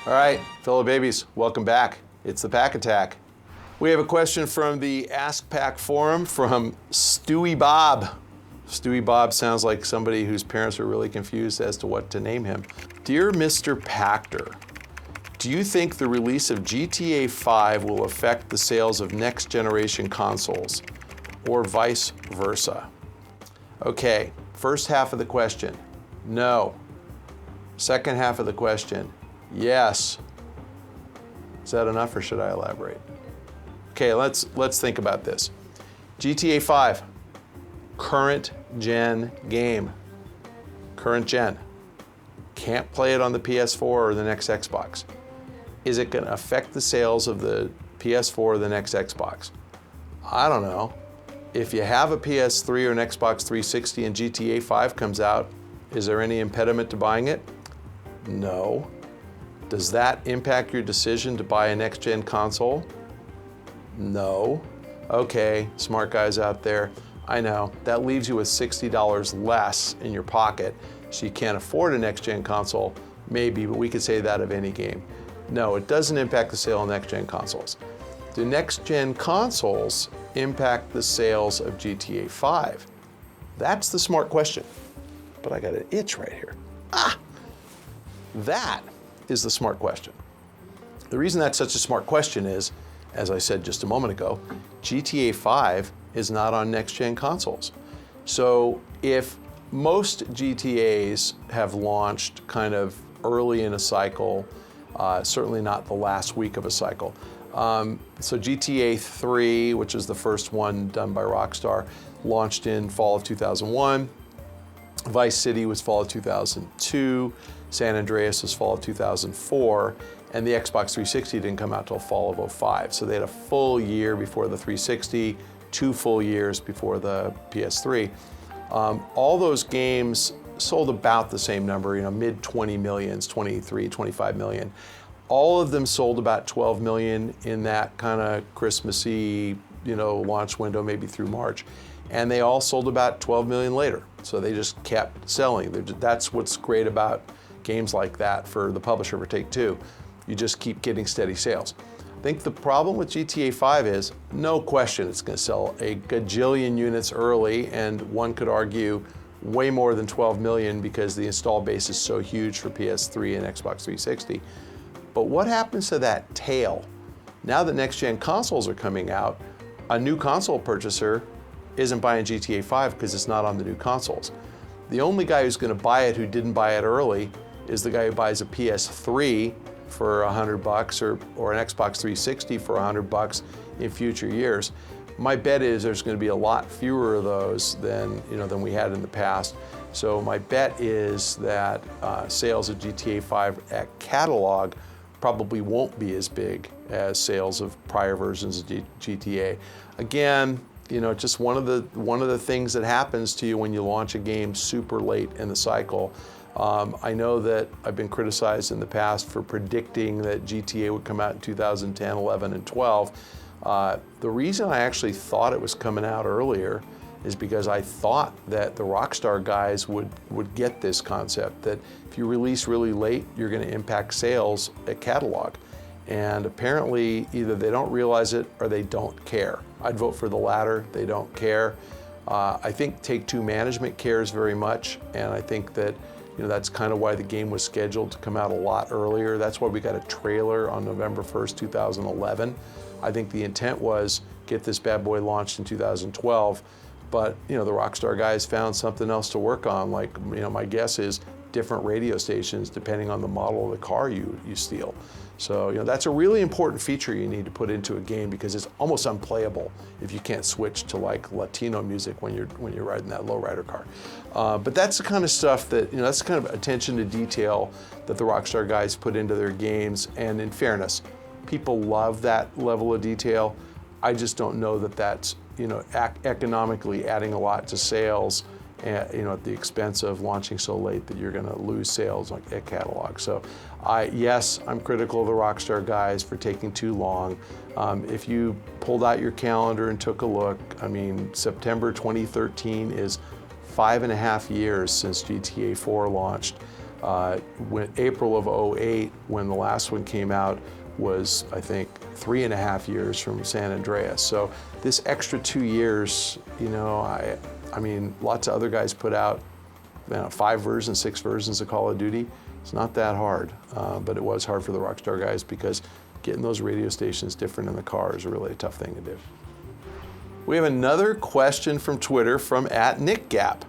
All right, fellow babies, welcome back. It's the Pach-Attack. We have a question from the Ask Pack forum from Stewie Bob. Stewie Bob sounds like somebody whose parents are really confused as to what to name him. Dear Mr. Pachter, do you think the release of GTA 5 will affect the sales of next generation consoles, or vice versa? Okay, first half of the question, no. Second half of the question, yes. Is that enough or should I elaborate? Okay, let's think about this. GTA 5, current gen game. Current gen. Can't play it on the PS4 or the next Xbox. Is it going to affect the sales of the PS4 or the next Xbox? I don't know. If you have a PS3 or an Xbox 360 and GTA 5 comes out, is there any impediment to buying it? No. Does that impact your decision to buy a next-gen console? No. Okay, smart guys out there, I know, that leaves you with $60 less in your pocket, so you can't afford a next-gen console, maybe, but we could say that of any game. No, it doesn't impact the sale of next-gen consoles. Do next-gen consoles impact the sales of GTA 5? That's the smart question. But I got an itch right here. That is the smart question. The reason that's such a smart question is, as I said just a moment ago, GTA 5 is not on next-gen consoles. So if most GTAs have launched kind of early in a cycle, certainly not the last week of a cycle. So GTA 3, which is the first one done by Rockstar, launched in fall of 2001. Vice City was fall of 2002. San Andreas was fall of 2004. And the Xbox 360 didn't come out till fall of 2005. So they had a full year before the 360, 2 full years before the PS3. All those games sold about the same number, mid 20 millions, 23, 25 million. All of them sold about 12 million in that kind of Christmassy, launch window, maybe through March. And they all sold about 12 million later. So they just kept selling. That's what's great about games like that for the publisher, for Take-Two. You just keep getting steady sales. I think the problem with GTA 5 is, no question, it's going to sell a gajillion units early, and one could argue way more than 12 million because the install base is so huge for PS3 and Xbox 360. But what happens to that tail? Now that next-gen consoles are coming out, a new console purchaser isn't buying GTA 5 because it's not on the new consoles. The only guy who's going to buy it who didn't buy it early is the guy who buys a PS3 for $100 or an Xbox 360 for $100 in future years. My bet is there's going to be a lot fewer of those than we had in the past. So my bet is that sales of GTA 5 at catalog probably won't be as big as sales of prior versions of GTA. Again, just one of the things that happens to you when you launch a game super late in the cycle. I know that I've been criticized in the past for predicting that GTA would come out in 2010, 11, and 12. The reason I actually thought it was coming out earlier is because I thought that the Rockstar guys would get this concept, that if you release really late, you're going to impact sales at catalog. And apparently, either they don't realize it or they don't care. I'd vote for the latter, they don't care. I think Take-Two management cares very much, and I think that that's kind of why the game was scheduled to come out a lot earlier. That's why we got a trailer on November 1st, 2011. I think the intent was get this bad boy launched in 2012, but the Rockstar guys found something else to work on. Like, my guess is different radio stations depending on the model of the car you steal. So that's a really important feature you need to put into a game because it's almost unplayable if you can't switch to like Latino music when you're riding that lowrider car. But that's the kind of stuff that that's the kind of attention to detail that the Rockstar guys put into their games. And in fairness, people love that level of detail. I just don't know that that's economically adding a lot to sales. At the expense of launching so late that you're going to lose sales at catalog. So yes, I'm critical of the Rockstar guys for taking too long. If you pulled out your calendar and took a look, September 2013 is 5.5 years since GTA 4 launched. When April of '08, when the last one came out, was I think 3.5 years from San Andreas. So this extra 2 years, I mean, lots of other guys put out 5 versions, 6 versions of Call of Duty. It's not that hard, but it was hard for the Rockstar guys because getting those radio stations different in the car is really a tough thing to do. We have another question from Twitter from @NickGap.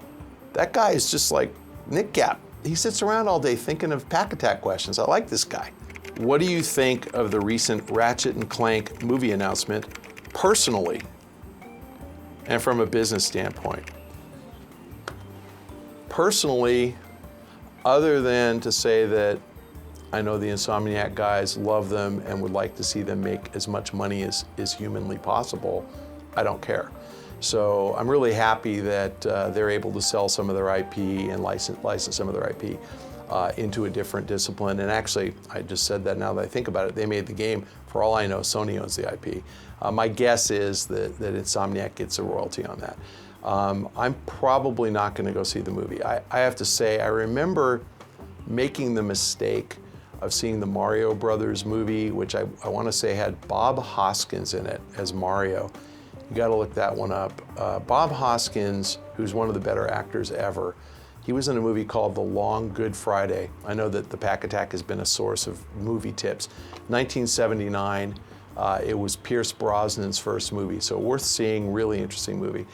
That guy is just like Nick Gap. He sits around all day thinking of Pach-Attack questions. I like this guy. What do you think of the recent Ratchet and Clank movie announcement personally and from a business standpoint? Personally, other than to say that I know the Insomniac guys love them and would like to see them make as much money as is humanly possible, I don't care. So I'm really happy that they're able to sell some of their IP and license some of their IP into a different discipline. And actually, I just said that now that I think about it, they made the game. For all I know, Sony owns the IP. My guess is that Insomniac gets a royalty on that. I'm probably not going to go see the movie. I have to say, I remember making the mistake of seeing the Mario Brothers movie, which I want to say had Bob Hoskins in it as Mario. You got to look that one up. Bob Hoskins, who's one of the better actors ever, he was in a movie called The Long Good Friday. I know that the Pach-Attack has been a source of movie tips. 1979, it was Pierce Brosnan's first movie, so worth seeing, really interesting movie.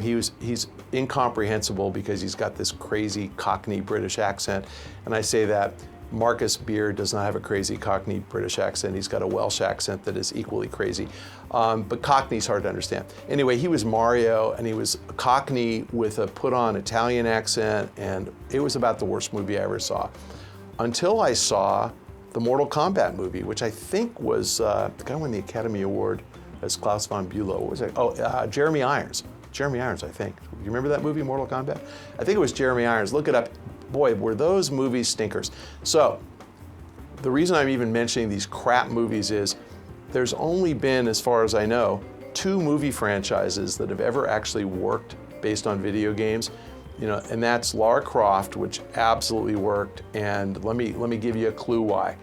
He's incomprehensible because he's got this crazy Cockney British accent, and I say that Marcus Beard does not have a crazy Cockney British accent. He's got a Welsh accent that is equally crazy. But Cockney's hard to understand. Anyway, he was Mario, and he was Cockney with a put-on Italian accent, and it was about the worst movie I ever saw. Until I saw the Mortal Kombat movie, which I think was, the guy won the Academy Award as Klaus von Bülow. What was it? Oh, Jeremy Irons. Jeremy Irons, I think. You remember that movie, Mortal Kombat? I think it was Jeremy Irons. Look it up. Boy, were those movies stinkers. So, the reason I'm even mentioning these crap movies is there's only been, as far as I know, 2 movie franchises that have ever actually worked based on video games, and that's Lara Croft, which absolutely worked, and let me give you a clue why.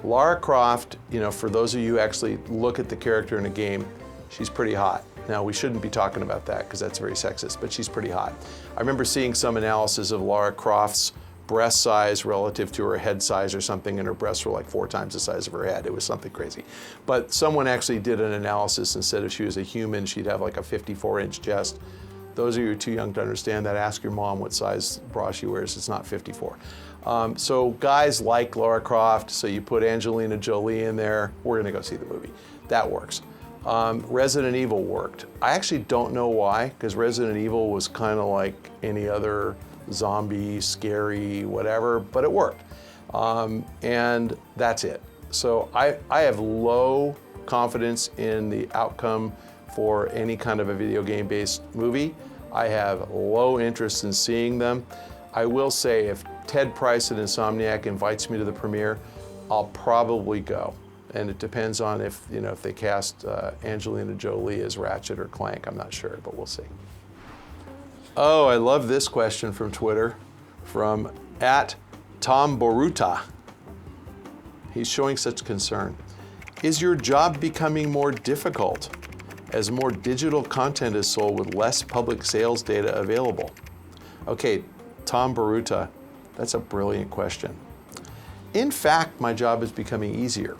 Lara Croft, for those of you who actually look at the character in a game, she's pretty hot. Now, we shouldn't be talking about that because that's very sexist, but she's pretty hot. I remember seeing some analysis of Lara Croft's breast size relative to her head size or something, and her breasts were like 4 times the size of her head. It was something crazy. But someone actually did an analysis and said if she was a human, she'd have like a 54-inch chest. Those of you who are too young to understand that, ask your mom what size bra she wears. It's not 54. So guys like Lara Croft, so you put Angelina Jolie in there, we're gonna go see the movie. That works. Resident Evil worked. I actually don't know why, because Resident Evil was kind of like any other zombie, scary, whatever, but it worked. And that's it. So I have low confidence in the outcome for any kind of a video game-based movie. I have low interest in seeing them. I will say if Ted Price at Insomniac invites me to the premiere, I'll probably go. And it depends on if they cast Angelina Jolie as Ratchet or Clank. I'm not sure, but we'll see. Oh, I love this question from Twitter, from @TomBoruta. He's showing such concern. Is your job becoming more difficult as more digital content is sold with less public sales data available? Okay, Tom Boruta, that's a brilliant question. In fact, my job is becoming easier.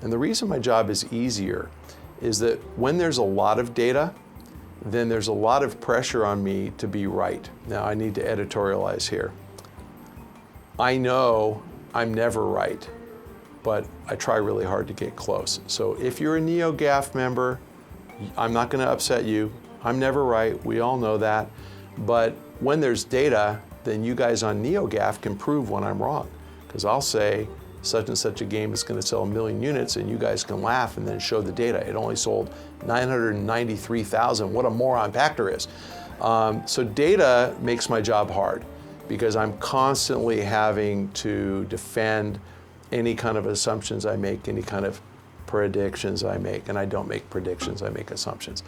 And the reason my job is easier is that when there's a lot of data, then there's a lot of pressure on me to be right. Now, I need to editorialize here. I know I'm never right, but I try really hard to get close. So if you're a NeoGAF member, I'm not going to upset you. I'm never right. We all know that. But when there's data, then you guys on NeoGAF can prove when I'm wrong. Because I'll say, such and such a game is going to sell 1 million units, and you guys can laugh and then show the data. It only sold 993,000. What a moron Pactor is. So data makes my job hard because I'm constantly having to defend any kind of assumptions I make, any kind of predictions I make. And I don't make predictions, I make assumptions.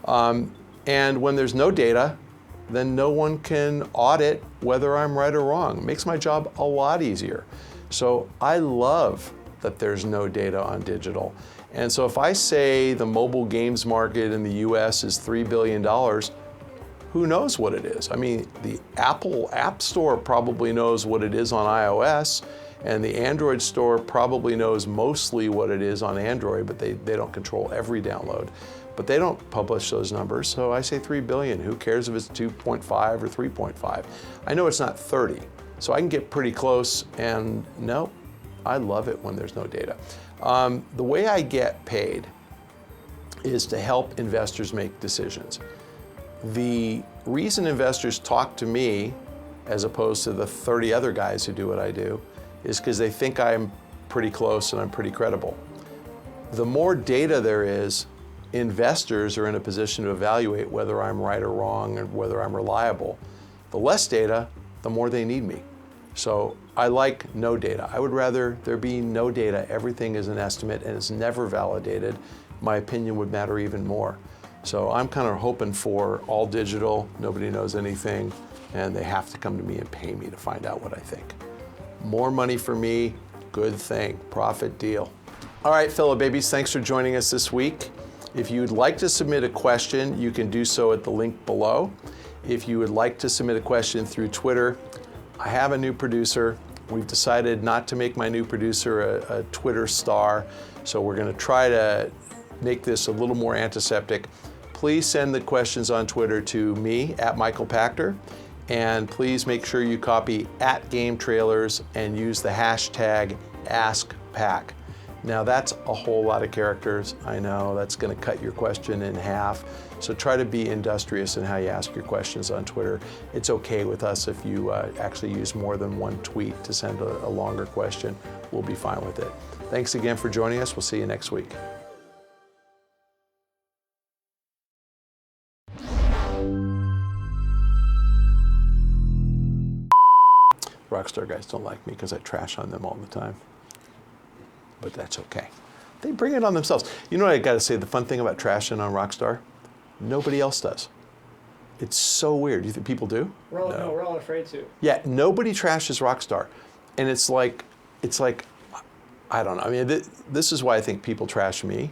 And when there's no data, then no one can audit whether I'm right or wrong. It makes my job a lot easier. So I love that there's no data on digital. And so if I say the mobile games market in the US is $3 billion, who knows what it is? I mean, the Apple App Store probably knows what it is on iOS, and the Android Store probably knows mostly what it is on Android, but they don't control every download. But they don't publish those numbers, so I say 3 billion. Who cares if it's 2.5 or 3.5? I know it's not 30, so I can get pretty close, and no, I love it when there's no data. The way I get paid is to help investors make decisions. The reason investors talk to me, as opposed to the 30 other guys who do what I do, is because they think I'm pretty close and I'm pretty credible. The more data there is, investors are in a position to evaluate whether I'm right or wrong and whether I'm reliable. The less data, the more they need me. So I like no data. I would rather there be no data. Everything is an estimate and it's never validated. My opinion would matter even more. So I'm kind of hoping for all digital, nobody knows anything, and they have to come to me and pay me to find out what I think. More money for me, good thing, profit deal. All right, fellow babies, thanks for joining us this week. If you would like to submit a question, you can do so at the link below. If you would like to submit a question through Twitter, I have a new producer. We've decided not to make my new producer a Twitter star, so we're going to try to make this a little more antiseptic. Please send the questions on Twitter to me, @MichaelPachter, and please make sure you copy @GameTrailers and use the hashtag AskPac. Now that's a whole lot of characters. I know that's going to cut your question in half. So try to be industrious in how you ask your questions on Twitter. It's okay with us if you actually use more than one tweet to send a longer question. We'll be fine with it. Thanks again for joining us. We'll see you next week. Rockstar guys don't like me because I trash on them all the time. But that's okay. They bring it on themselves. You know what I gotta say, the fun thing about trashing on Rockstar? Nobody else does. It's so weird. You think people do? We're all afraid to. Yeah, nobody trashes Rockstar. And it's like, I don't know. I mean, this is why I think people trash me,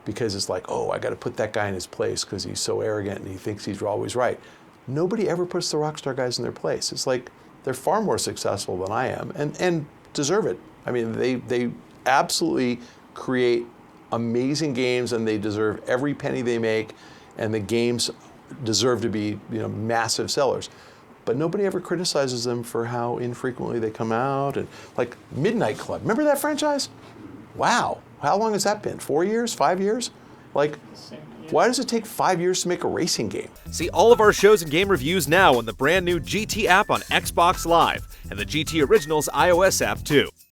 because it's like, oh, I gotta put that guy in his place because he's so arrogant and he thinks he's always right. Nobody ever puts the Rockstar guys in their place. It's like, they're far more successful than I am and deserve it. I mean, they absolutely create amazing games and they deserve every penny they make, and the games deserve to be, massive sellers. But nobody ever criticizes them for how infrequently they come out. And like Midnight Club, remember that franchise? Wow, how long has that been? 4 years, 5 years? Like, why does it take 5 years to make a racing game? See all of our shows and game reviews now on the brand new GT app on Xbox Live and the GT Originals iOS app too.